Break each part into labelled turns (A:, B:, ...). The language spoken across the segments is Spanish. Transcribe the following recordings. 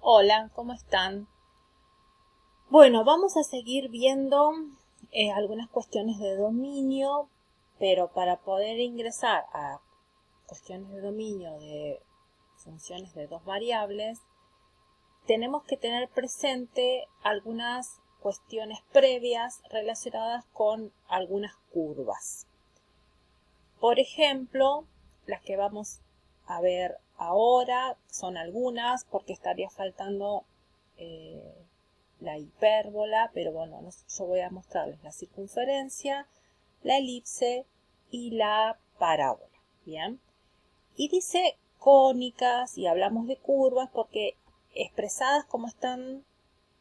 A: Hola, ¿cómo están? Bueno, vamos a seguir viendo algunas cuestiones de dominio, pero para poder ingresar a cuestiones de dominio de funciones de dos variables, tenemos que tener presente algunas cuestiones previas relacionadas con algunas curvas. Por ejemplo, las que vamos a ver ahora son algunas, porque estaría faltando la hipérbola, pero bueno, yo voy a mostrarles la circunferencia, la elipse y la parábola. Bien, y dice cónicas y hablamos de curvas porque expresadas como están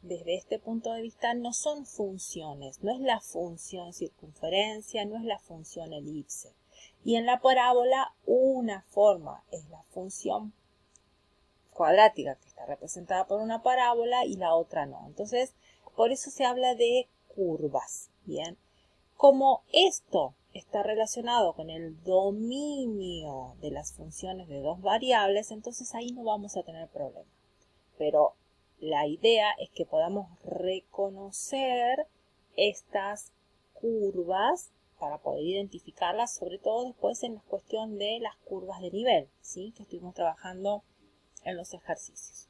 A: desde este punto de vista no son funciones, no es la función circunferencia, no es la función elipse. Y en la parábola una forma es la función cuadrática que está representada por una parábola y la otra no. Entonces, por eso se habla de curvas. Bien, como esto está relacionado con el dominio de las funciones de dos variables, entonces ahí no vamos a tener problema. Pero la idea es que podamos reconocer estas curvas para poder identificarlas, sobre todo después en la cuestión de las curvas de nivel, ¿sí? Que estuvimos trabajando en los ejercicios.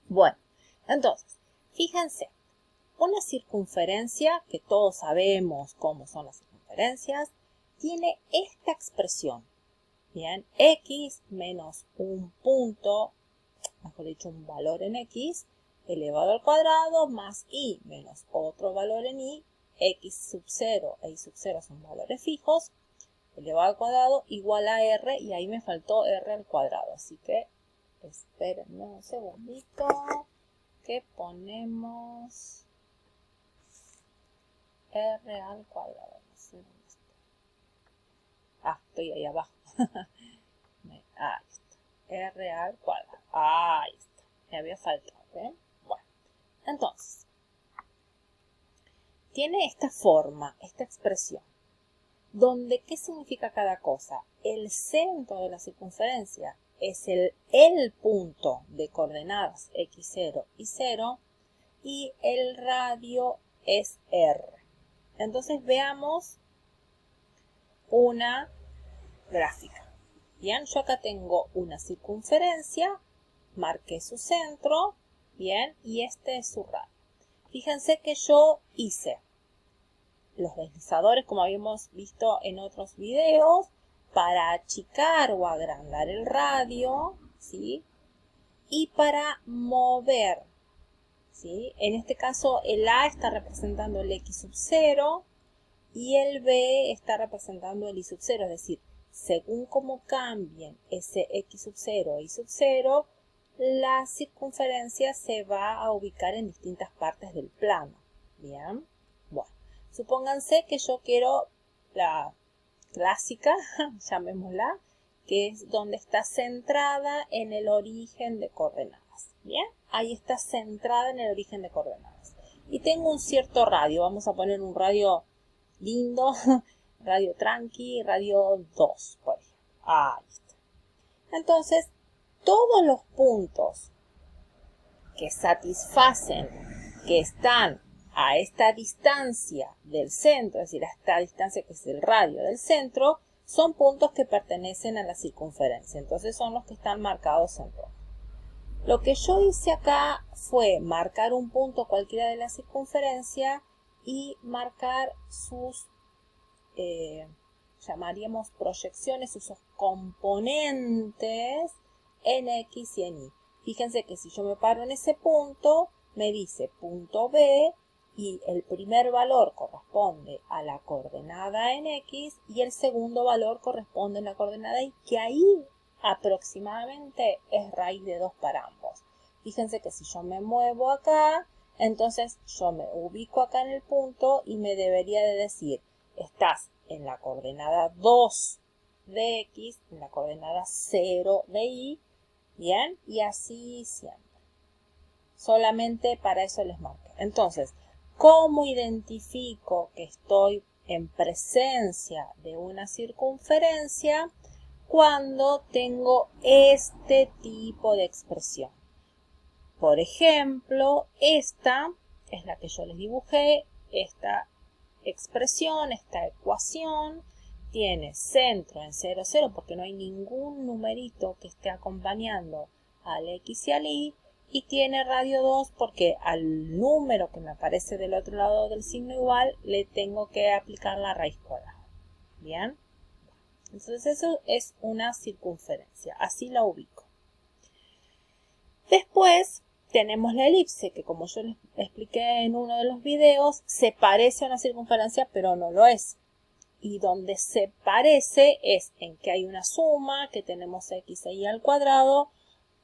A: Bueno, entonces, fíjense, una circunferencia, que todos sabemos cómo son las circunferencias, tiene esta expresión, ¿bien? X menos un punto, mejor dicho, un valor en X, elevado al cuadrado, más Y menos otro valor en Y, X sub 0 e Y sub 0 son valores fijos, elevado al cuadrado igual a R, y ahí me faltó R al cuadrado, así que espérenme un segundito, que ponemos R al cuadrado. No sé dónde está. Ah, estoy ahí abajo. Ahí está. R al cuadrado. Ahí está. Me había faltado. Bueno, entonces, tiene esta forma, esta expresión, donde ¿qué significa cada cosa? El centro de la circunferencia es el punto de coordenadas x0 y 0 y el radio es R. Entonces veamos una gráfica. Bien, yo acá tengo una circunferencia, marqué su centro, bien, y este es su radio. Fíjense que yo hice los deslizadores, como habíamos visto en otros videos, para achicar o agrandar el radio, ¿sí? Y para mover, ¿sí? En este caso el A está representando el X sub 0 y el B está representando el Y sub 0, es decir, según cómo cambien ese X sub 0 e Y sub 0, la circunferencia se va a ubicar en distintas partes del plano. Bien, bueno, supónganse que yo quiero la clásica, llamémosla, que es donde está centrada en el origen de coordenadas. Bien, ahí está centrada en el origen de coordenadas. Y tengo un cierto radio, vamos a poner un radio lindo, radio tranqui, radio 2, por ejemplo. Ahí está. Entonces, todos los puntos que satisfacen, que están a esta distancia del centro, es decir, a esta distancia que es el radio del centro, son puntos que pertenecen a la circunferencia. Entonces son los que están marcados en rojo. Lo que yo hice acá fue marcar un punto cualquiera de la circunferencia y marcar sus, llamaríamos proyecciones, sus componentes en X y en Y. Fíjense que si yo me paro en ese punto, me dice punto B y el primer valor corresponde a la coordenada en X y el segundo valor corresponde a la coordenada Y, que ahí aproximadamente es raíz de 2 para ambos. Fíjense que si yo me muevo acá, entonces yo me ubico acá en el punto y me debería de decir, estás en la coordenada 2 de X, en la coordenada 0 de Y, bien, y así siempre. Solamente para eso les marqué. Entonces, ¿cómo identifico que estoy en presencia de una circunferencia? Cuando tengo este tipo de expresión. Por ejemplo, esta es la que yo les dibujé, esta expresión, esta ecuación, tiene centro en 0, 0, porque no hay ningún numerito que esté acompañando al x y al y tiene radio 2 porque al número que me aparece del otro lado del signo igual le tengo que aplicar la raíz cuadrada. ¿Bien? Entonces eso es una circunferencia, así la ubico. Después tenemos la elipse, que como yo les expliqué en uno de los videos, se parece a una circunferencia, pero no lo es. Y donde se parece es en que hay una suma, que tenemos x e y al cuadrado,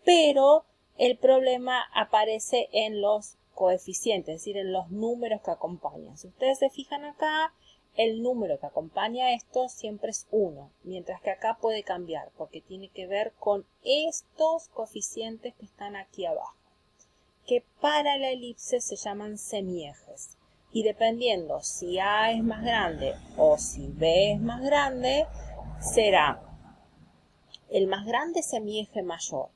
A: pero el problema aparece en los coeficientes, es decir, en los números que acompañan. Si ustedes se fijan acá, el número que acompaña a esto siempre es 1, mientras que acá puede cambiar, porque tiene que ver con estos coeficientes que están aquí abajo, que para la elipse se llaman semiejes. Y dependiendo si A es más grande o si B es más grande, será el más grande semieje mayor.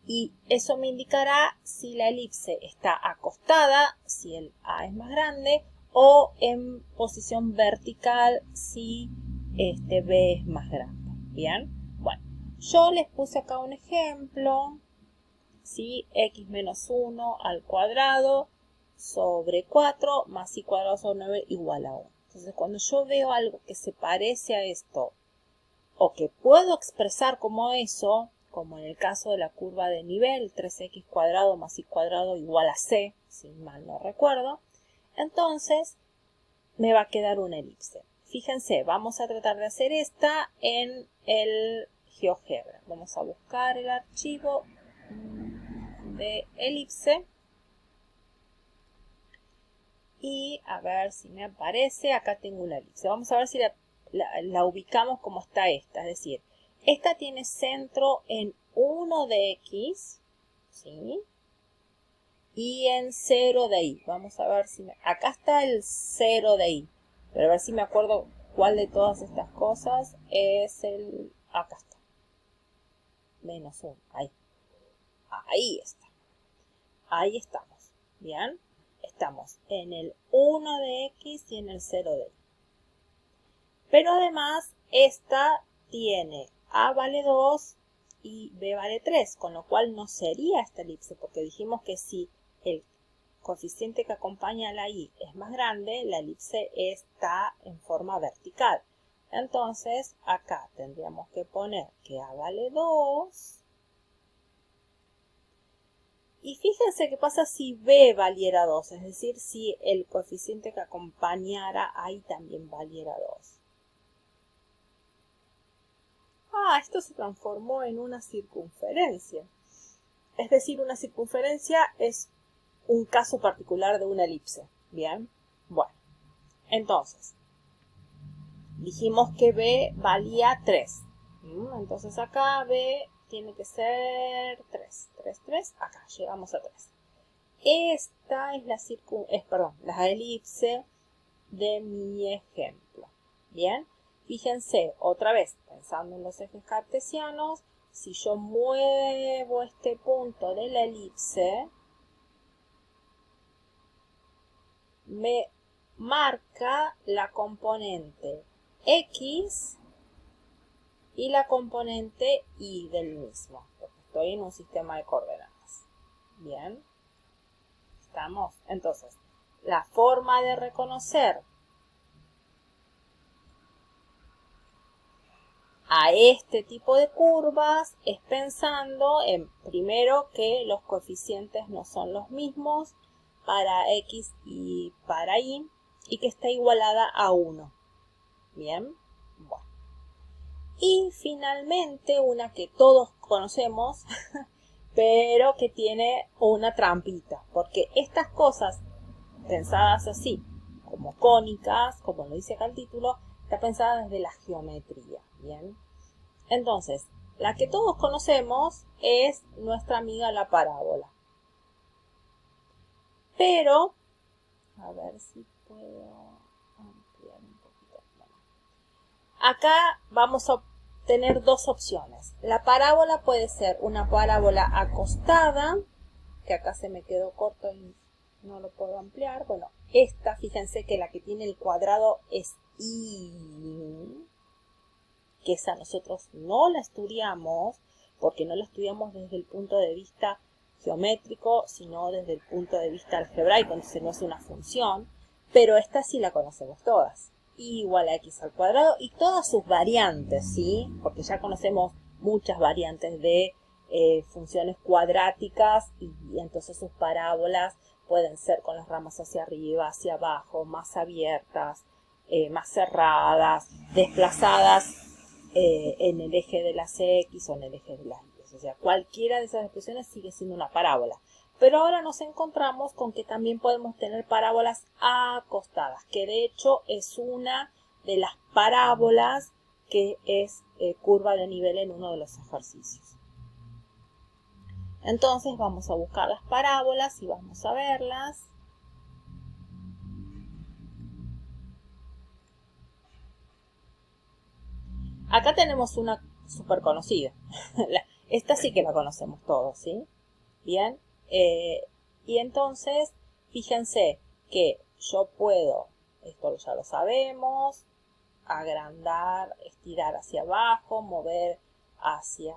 A: Y eso me indicará si la elipse está acostada, si el A es más grande, o en posición vertical si B es más grande. ¿Bien? Bueno, yo les puse acá un ejemplo. ¿Sí? X menos 1 al cuadrado sobre 4 más y cuadrado sobre 9 igual a 1. Entonces, cuando yo veo algo que se parece a esto o que puedo expresar como eso, como en el caso de la curva de nivel, 3x cuadrado más y cuadrado igual a c, si mal no recuerdo, entonces me va a quedar una elipse. Fíjense, vamos a tratar de hacer esta en el GeoGebra. Vamos a buscar el archivo de elipse y a ver si me aparece. Acá tengo una elipse. Vamos a ver si la ubicamos como está esta. Es decir, esta tiene centro en 1 de x, ¿sí? Y en 0 de y. Vamos a ver si acá está el 0 de y. Pero a ver si me acuerdo cuál de todas estas cosas es el... Acá está. Menos 1. Ahí. Ahí está. Ahí estamos. ¿Bien? Estamos en el 1 de x y en el 0 de y. Pero además, esta tiene a vale 2 y b vale 3, con lo cual no sería esta elipse, porque dijimos que si el coeficiente que acompaña a la y es más grande, la elipse está en forma vertical. Entonces, acá tendríamos que poner que a vale 2. Y fíjense qué pasa si b valiera 2, es decir, si el coeficiente que acompañara ahí también valiera 2. Ah, esto se transformó en una circunferencia. Es decir, una circunferencia es un caso particular de una elipse. Bien, bueno. Entonces, dijimos que b valía 3. Entonces acá b tiene que ser 3. 3, 3. Acá llegamos a 3. Esta es la elipse de mi ejemplo. Bien. Fíjense, otra vez, pensando en los ejes cartesianos, si yo muevo este punto de la elipse, me marca la componente x y la componente y del mismo, porque estoy en un sistema de coordenadas. Bien, ¿estamos? Entonces, la forma de reconocer a este tipo de curvas es pensando en, primero, que los coeficientes no son los mismos para x y para y que está igualada a 1. Bien, bueno. Y finalmente una que todos conocemos, pero que tiene una trampita, porque estas cosas pensadas así, como cónicas, como lo dice acá el título, está pensada desde la geometría. Bien. Entonces, la que todos conocemos es nuestra amiga la parábola. Pero, a ver si puedo ampliar un poquito. Bueno. Acá vamos a tener dos opciones. La parábola puede ser una parábola acostada que acá se me quedó corto y no lo puedo ampliar. Bueno, esta, fíjense que la que tiene el cuadrado es Y, que esa nosotros no la estudiamos, porque no la estudiamos desde el punto de vista geométrico, sino desde el punto de vista algebraico, entonces no es una función, pero esta sí la conocemos todas. Y igual a x al cuadrado y todas sus variantes, ¿sí? Porque ya conocemos muchas variantes de funciones cuadráticas y entonces sus parábolas pueden ser con las ramas hacia arriba, hacia abajo, más abiertas, más cerradas, desplazadas en el eje de las X o en el eje de las Y. O sea, cualquiera de esas expresiones sigue siendo una parábola. Pero ahora nos encontramos con que también podemos tener parábolas acostadas, que de hecho es una de las parábolas que es curva de nivel en uno de los ejercicios. Entonces vamos a buscar las parábolas y vamos a verlas. Acá tenemos una súper conocida. Esta sí que la conocemos todos, ¿sí? Bien. Y entonces, fíjense que yo puedo, esto ya lo sabemos, agrandar, estirar hacia abajo, mover hacia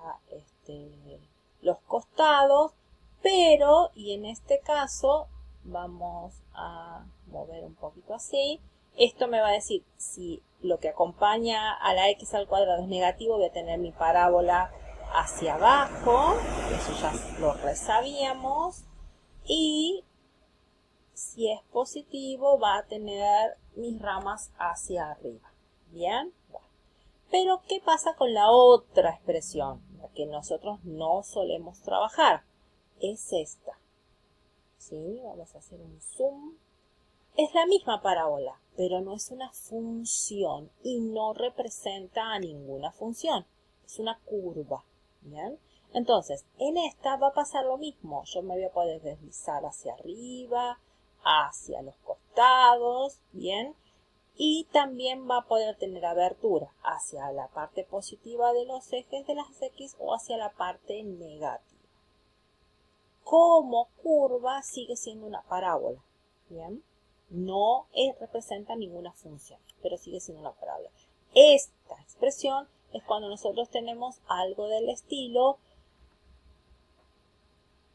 A: los costados, pero, y en este caso, vamos a mover un poquito así. Esto me va a decir, si lo que acompaña a la x al cuadrado es negativo, voy a tener mi parábola hacia abajo, eso ya lo resabíamos, y si es positivo va a tener mis ramas hacia arriba. Bien, bueno. Pero ¿qué pasa con la otra expresión? La que nosotros no solemos trabajar. Es esta. ¿Sí? Vamos a hacer un zoom. Es la misma parábola, pero no es una función y no representa a ninguna función. Es una curva. ¿Bien? Entonces, en esta va a pasar lo mismo. Yo me voy a poder deslizar hacia arriba, hacia los costados, ¿bien? Y también va a poder tener abertura hacia la parte positiva de los ejes de las X o hacia la parte negativa. Como curva sigue siendo una parábola, ¿bien? No representa ninguna función, pero sigue siendo una parábola. Esta expresión es cuando nosotros tenemos algo del estilo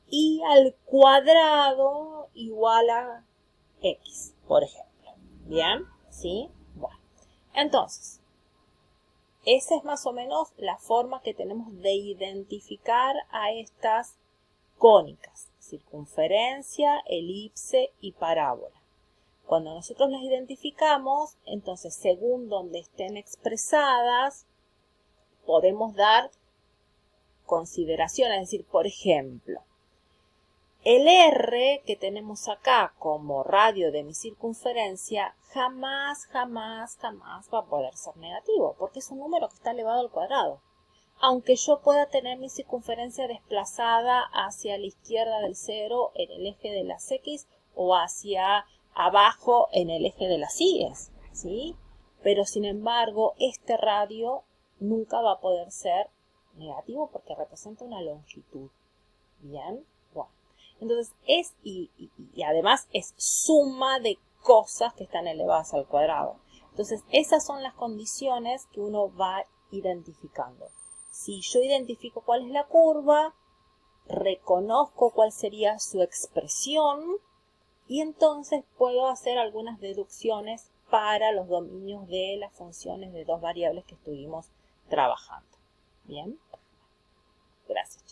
A: y al cuadrado igual a x, por ejemplo. ¿Bien? ¿Sí? Bueno. Entonces, esa es más o menos la forma que tenemos de identificar a estas cónicas: circunferencia, elipse y parábola. Cuando nosotros las identificamos, entonces según donde estén expresadas, podemos dar consideración, es decir, por ejemplo, el R que tenemos acá como radio de mi circunferencia jamás va a poder ser negativo, porque es un número que está elevado al cuadrado. Aunque yo pueda tener mi circunferencia desplazada hacia la izquierda del 0 en el eje de las X o hacia abajo en el eje de las Y, ¿sí? Pero sin embargo, este radio nunca va a poder ser negativo porque representa una longitud. ¿Bien? Bueno. Entonces y además es suma de cosas que están elevadas al cuadrado. Entonces esas son las condiciones que uno va identificando. Si yo identifico cuál es la curva, reconozco cuál sería su expresión y entonces puedo hacer algunas deducciones para los dominios de las funciones de dos variables que estuvimos trabajando. Bien, gracias.